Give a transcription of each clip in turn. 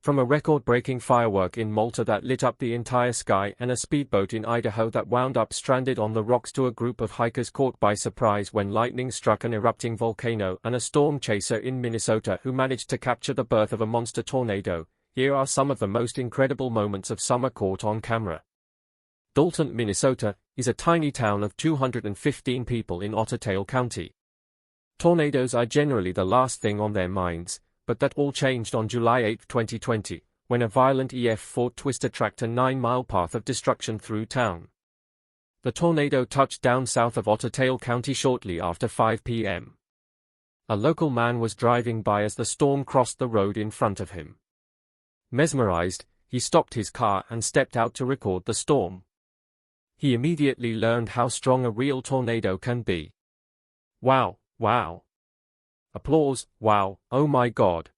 From a record-breaking firework in Malta that lit up the entire sky and a speedboat in Idaho that wound up stranded on the rocks to a group of hikers caught by surprise when lightning struck an erupting volcano and a storm chaser in Minnesota who managed to capture the birth of a monster tornado, here are some of the most incredible moments of summer caught on camera. Dalton, Minnesota, is a tiny town of 215 people in Otter Tail County. Tornadoes are generally the last thing on their minds, but that all changed on July 8, 2020, when a violent EF4 twister tracked a 9-mile path of destruction through town. The tornado touched down south of Otter Tail County shortly after 5 p.m. A local man was driving by as the storm crossed the road in front of him. Mesmerized, he stopped his car and stepped out to record the storm. He immediately learned how strong a real tornado can be. Wow, wow. Applause, wow, oh my God.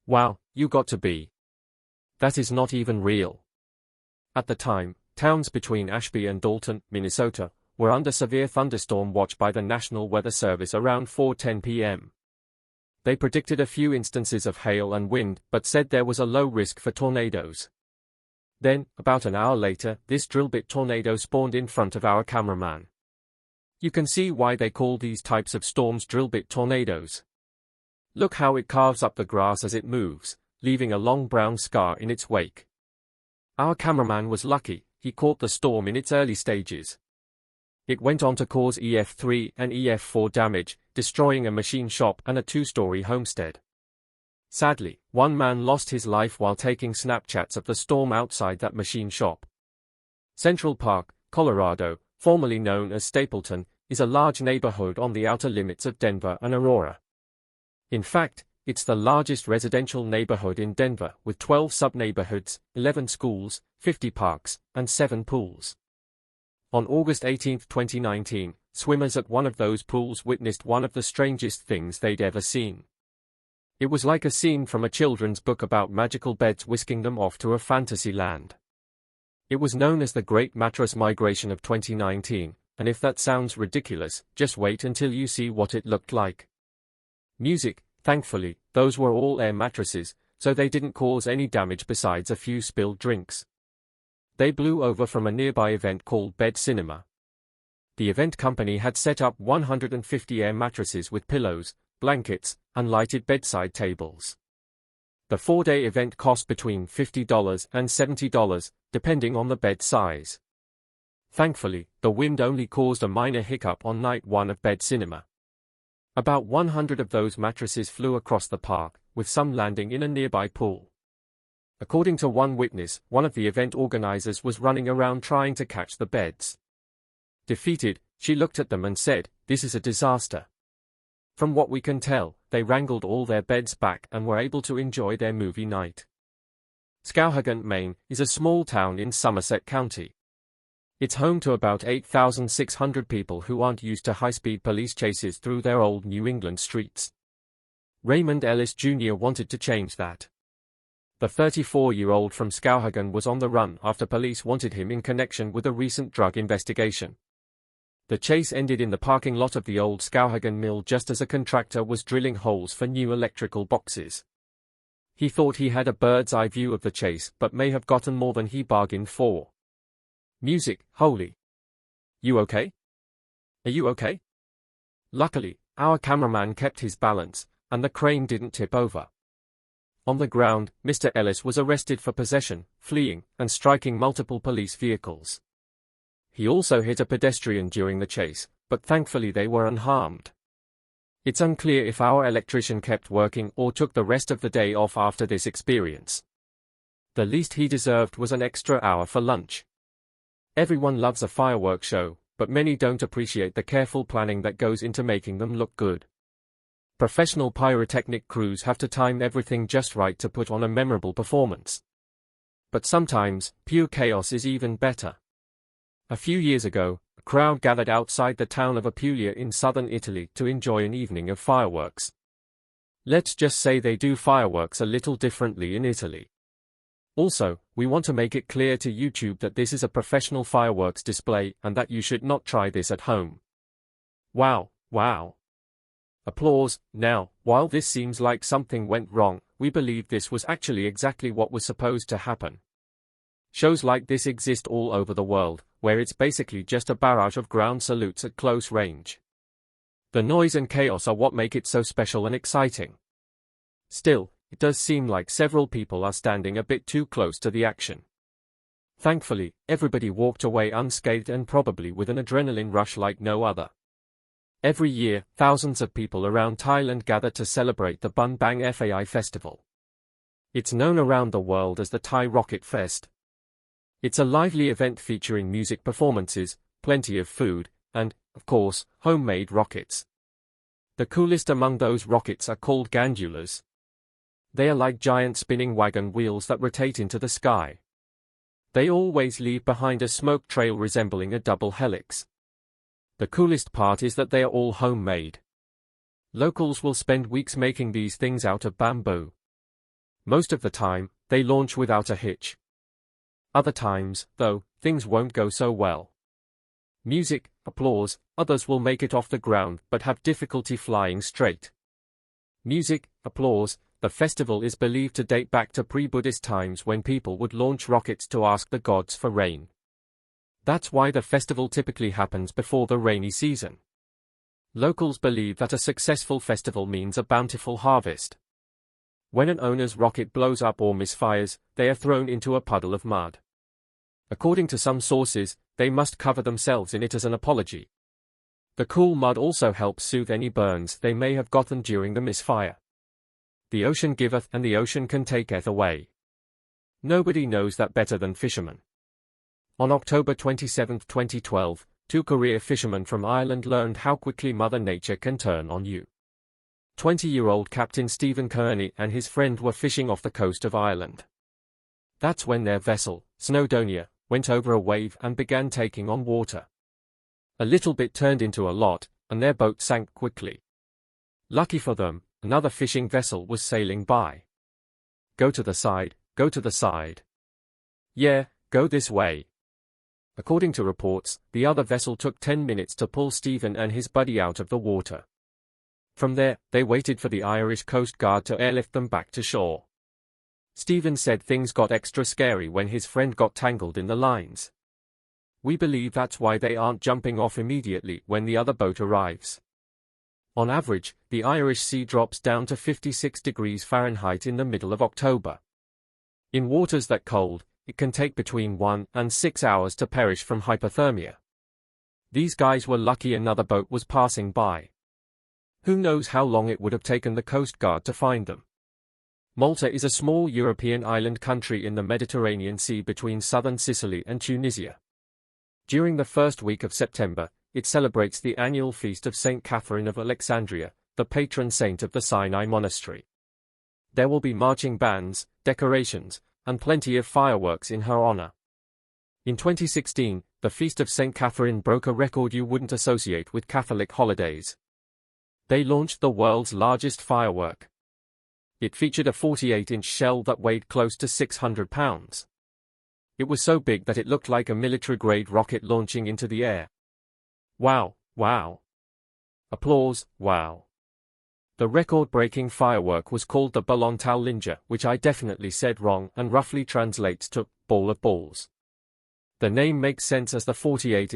Wow, you got to be. That is not even real. At the time, towns between Ashby and Dalton, Minnesota, were under severe thunderstorm watch by the National Weather Service around 4:10 p.m. They predicted a few instances of hail and wind, but said there was a low risk for tornadoes. Then, about an hour later, this drill bit tornado spawned in front of our cameraman. You can see why they call these types of storms drill bit tornadoes. Look how it carves up the grass as it moves, leaving a long brown scar in its wake. Our cameraman was lucky, he caught the storm in its early stages. It went on to cause EF3 and EF4 damage, destroying a machine shop and a 2-story homestead. Sadly, one man lost his life while taking Snapchats of the storm outside that machine shop. Central Park, Colorado, formerly known as Stapleton, is a large neighborhood on the outer limits of Denver and Aurora. In fact, it's the largest residential neighborhood in Denver, with 12 sub-neighborhoods, 11 schools, 50 parks, and 7 pools. On August 18, 2019, swimmers at one of those pools witnessed one of the strangest things they'd ever seen. It was like a scene from a children's book about magical beds whisking them off to a fantasy land. It was known as the Great Mattress Migration of 2019, and if that sounds ridiculous, just wait until you see what it looked like. Music, thankfully, those were all air mattresses, so they didn't cause any damage besides a few spilled drinks. They blew over from a nearby event called Bed Cinema. The event company had set up 150 air mattresses with pillows, blankets, and lighted bedside tables. The 4-day event cost between $50 and $70, depending on the bed size. Thankfully, the wind only caused a minor hiccup on night 1 of Bed Cinema. About 100 of those mattresses flew across the park, with some landing in a nearby pool. According to one witness, one of the event organizers was running around trying to catch the beds. Defeated, she looked at them and said, "This is a disaster." From what we can tell, they wrangled all their beds back and were able to enjoy their movie night. Skowhegan, Maine, is a small town in Somerset County. It's home to about 8,600 people who aren't used to high-speed police chases through their old New England streets. Raymond Ellis Jr. wanted to change that. The 34-year-old from Skowhegan was on the run after police wanted him in connection with a recent drug investigation. The chase ended in the parking lot of the old Skowhegan mill just as a contractor was drilling holes for new electrical boxes. He thought he had a bird's-eye view of the chase but may have gotten more than he bargained for. Music, holy. You okay? Are you okay? Luckily, our cameraman kept his balance, and the crane didn't tip over. On the ground, Mr. Ellis was arrested for possession, fleeing, and striking multiple police vehicles. He also hit a pedestrian during the chase, but thankfully they were unharmed. It's unclear if our electrician kept working or took the rest of the day off after this experience. The least he deserved was an extra hour for lunch. Everyone loves a fireworks show, but many don't appreciate the careful planning that goes into making them look good. Professional pyrotechnic crews have to time everything just right to put on a memorable performance. But sometimes, pure chaos is even better. A few years ago, a crowd gathered outside the town of Apulia in southern Italy to enjoy an evening of fireworks. Let's just say they do fireworks a little differently in Italy. Also, we want to make it clear to YouTube that this is a professional fireworks display and that you should not try this at home. Wow, wow. Applause. Now, while this seems like something went wrong, we believe this was actually exactly what was supposed to happen. Shows like this exist all over the world, where it's basically just a barrage of ground salutes at close range. The noise and chaos are what make it so special and exciting. Still, it does seem like several people are standing a bit too close to the action. Thankfully, everybody walked away unscathed and probably with an adrenaline rush like no other. Every year, thousands of people around Thailand gather to celebrate the Bun Bang Fai Festival. It's known around the world as the Thai Rocket Fest. It's a lively event featuring music performances, plenty of food, and, of course, homemade rockets. The coolest among those rockets are called gandulas. They are like giant spinning wagon wheels that rotate into the sky. They always leave behind a smoke trail resembling a double helix. The coolest part is that they are all homemade. Locals will spend weeks making these things out of bamboo. Most of the time, they launch without a hitch. Other times, though, things won't go so well. Music, applause, others will make it off the ground but have difficulty flying straight. Music, applause, the festival is believed to date back to pre-Buddhist times when people would launch rockets to ask the gods for rain. That's why the festival typically happens before the rainy season. Locals believe that a successful festival means a bountiful harvest. When an owner's rocket blows up or misfires, they are thrown into a puddle of mud. According to some sources, they must cover themselves in it as an apology. The cool mud also helps soothe any burns they may have gotten during the misfire. The ocean giveth and the ocean can taketh away. Nobody knows that better than fishermen. On October 27, 2012, two career fishermen from Ireland learned how quickly Mother Nature can turn on you. 20-year-old Captain Stephen Kearney and his friend were fishing off the coast of Ireland. That's when their vessel, Snowdonia, went over a wave and began taking on water. A little bit turned into a lot, and their boat sank quickly. Lucky for them, another fishing vessel was sailing by. Go to the side, go to the side. Yeah, go this way. According to reports, the other vessel took 10 minutes to pull Stephen and his buddy out of the water. From there, they waited for the Irish Coast Guard to airlift them back to shore. Stephen said things got extra scary when his friend got tangled in the lines. We believe that's why they aren't jumping off immediately when the other boat arrives. On average, the Irish Sea drops down to 56 degrees Fahrenheit in the middle of October. In waters that cold, it can take between 1 and 6 hours to perish from hypothermia. These guys were lucky another boat was passing by. Who knows how long it would have taken the Coast Guard to find them. Malta is a small European island country in the Mediterranean Sea between southern Sicily and Tunisia. During the first week of September, it celebrates the annual feast of St. Catherine of Alexandria, the patron saint of the Sinai Monastery. There will be marching bands, decorations, and plenty of fireworks in her honor. In 2016, the Feast of St. Catherine broke a record you wouldn't associate with Catholic holidays. They launched the world's largest firework. It featured a 48-inch shell that weighed close to 600 pounds. It was so big that it looked like a military-grade rocket launching into the air. Wow, wow. Applause, wow. The record-breaking firework was called the Balontau Linja, which I definitely said wrong and roughly translates to ball of balls. The name makes sense as the 48-inch